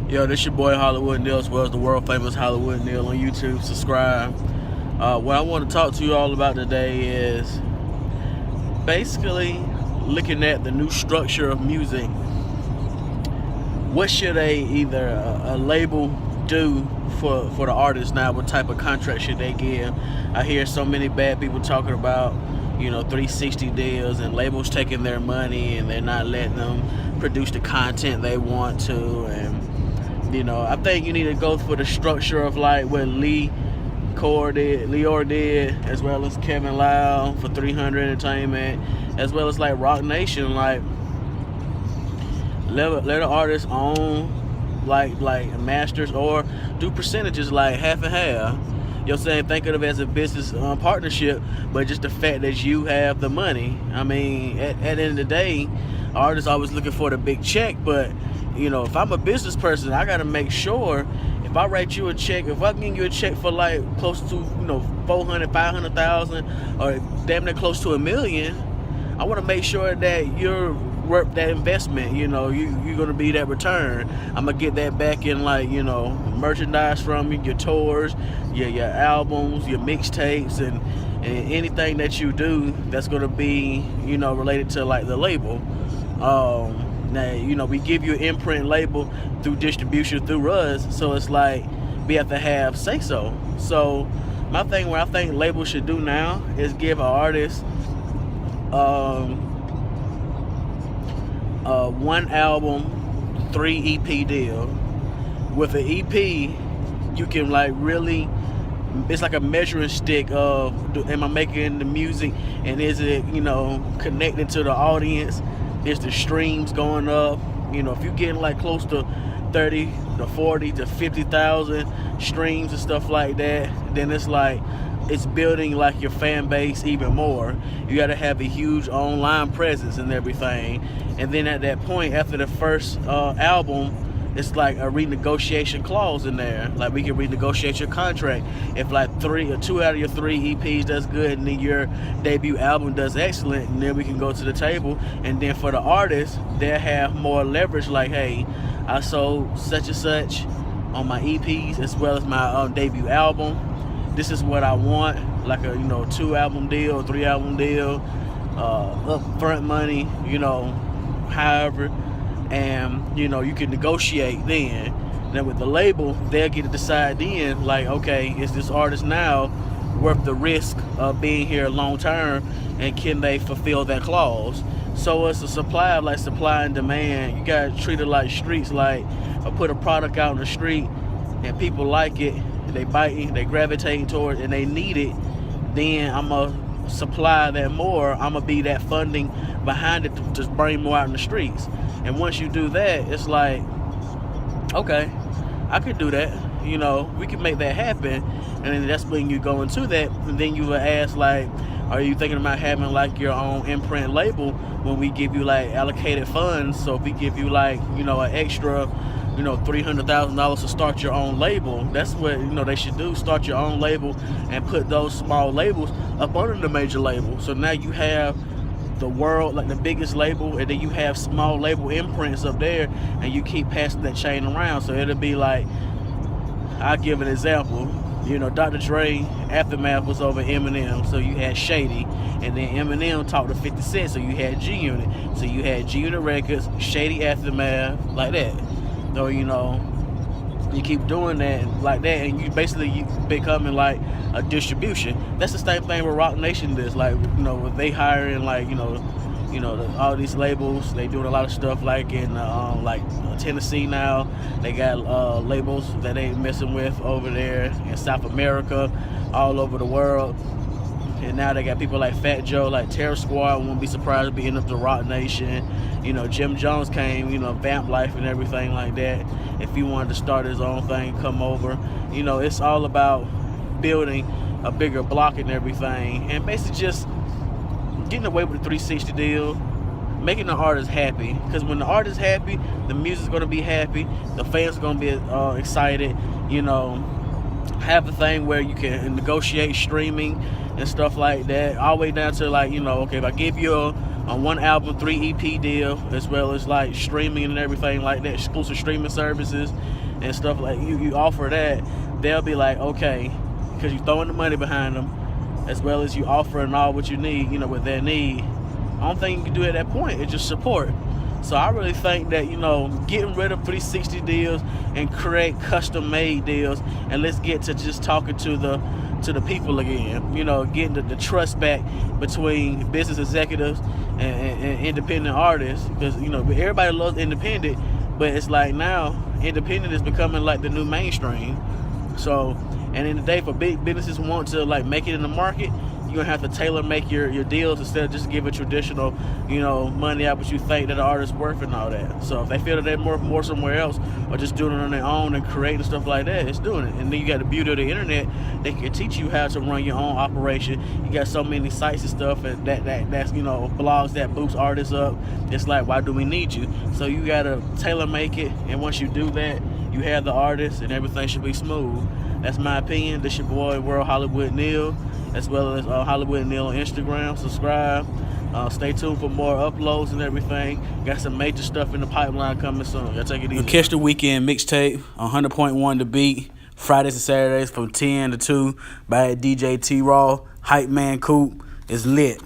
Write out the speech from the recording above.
Yo, this your boy Hollywoodneil, as well as the world famous Hollywoodneil on YouTube. Subscribe. What I want to talk to you all about today is basically looking at the new structure of music. What should either a label do for the artists now? What type of contract should they give? I hear so many bad people talking about 360 deals and labels taking their money and they're not letting them produce the content they want to. And I think you need to go for the structure of like what Leor did, as well as Kevin Lau for 300 Entertainment, as well as like Rock Nation. Like let an artist own like masters, or do percentages like half and half. You know what I'm saying? Think of it as a business partnership, but just the fact that you have the money. I mean, at the end of the day, artists always looking for the big check, but if I'm a business person, I gotta make sure if I write you a check, if I give you a check for like close to 400, 500,000, or damn near close to $1 million, I want to make sure that you're worth that investment. You're gonna be that return. I'm gonna get that back in like merchandise from you, your tours, your albums, your mixtapes, and anything that you do that's gonna be related to like the label. Now, we give you an imprint label through distribution through us, so it's like we have to have say so. So my thing, what I think labels should do now is give an artist one album, 3 EP deal. With an EP, you can like really, it's like a measuring stick of, am I making the music and is it connected to the audience? Is the streams going up? If you're getting like close to 30 to 40 to 50,000 streams and stuff like that, then it's like it's building like your fan base even more. You got to have a huge online presence and everything. And then at that point, after the first album, it's like a renegotiation clause in there. Like we can renegotiate your contract. If like 2 out of your 3 EPs does good, and then your debut album does excellent, and then we can go to the table. And then for the artist, they'll have more leverage. Like, hey, I sold such and such on my EPs as well as my debut album. This is what I want, like a 2 album deal, 3 album deal, upfront money, however. And you can negotiate then. Then with the label, they'll get to decide then, like, okay, is this artist now worth the risk of being here long term, and can they fulfill that clause? So it's a supply and demand. You gotta treat it like streets. Like, I put a product out in the street and people like it, they biting, they gravitating toward it, and they need it, then I'm gonna supply that more. I'm gonna be that funding behind it to just bring more out in the streets. And once you do that, it's like, okay, I could do that. We can make that happen. And then that's when you go into that. And then you will ask, like, are you thinking about having like your own imprint label when we give you like allocated funds? So if we give you like, an extra, $300,000 to start your own label, that's what, they should do. Start your own label and put those small labels up under the major label. So now you have the world, like the biggest label, and then you have small label imprints up there, and you keep passing that chain around. So it'll be like, I'll give an example. Dr. Dre, Aftermath was over Eminem, so you had Shady, and then Eminem talked to 50 Cent, so you had G Unit. So you had G Unit Records, Shady, Aftermath, like that. So you keep doing that like that, and you becoming like a distribution. That's the same thing with Rock Nation does. Like, they hiring like all these labels. They doing a lot of stuff like in Tennessee now. They got labels that they messing with over there in South America, all over the world. And now they got people like Fat Joe, like Terror Squad. Won't be surprised to be in up to Rock Nation. Jim Jones came, Vamp Life and everything like that. If he wanted to start his own thing, come over. It's all about building a bigger block and everything. And basically just getting away with the 360 deal, making the artist happy. Because when the artist happy, the music's going to be happy. The fans are going to be excited. Have a thing where you can negotiate streaming and stuff like that, all the way down to like, okay, if I give you on one album, 3 EP deal, as well as like streaming and everything like that, exclusive streaming services and stuff like you offer that, they'll be like, okay, because you're throwing the money behind them, as well as you offering all what you need, what they need. I don't think you can do it at that point. It's just support. So I really think that, getting rid of 360 deals and create custom-made deals, and let's get to just talking to the people again. Getting the trust back between business executives and independent artists, because everybody loves independent, but it's like now independent is becoming like the new mainstream. So, and in the day, for big businesses want to like make it in the market, you're gonna have to tailor make your deals instead of just giving traditional, money out what you think that the artist's worth and all that. So if they feel that they're more somewhere else, or just doing it on their own and creating stuff like that, it's doing it. And then you got the beauty of the internet; they can teach you how to run your own operation. You got so many sites and stuff, and that's blogs that boost artists up. It's like, why do we need you? So you gotta tailor make it, and once you do that, you have the artist, and everything should be smooth. That's my opinion. This your boy World Hollywoodneil, as well as Hollywoodneil on Instagram. Subscribe. Stay tuned for more uploads and everything. Got some major stuff in the pipeline coming soon. Y'all take it easy. Catch the weekend mixtape on 100.1 The Beat, Fridays and Saturdays from 10 to 2 by DJ T-Raw. Hype Man Coop is lit.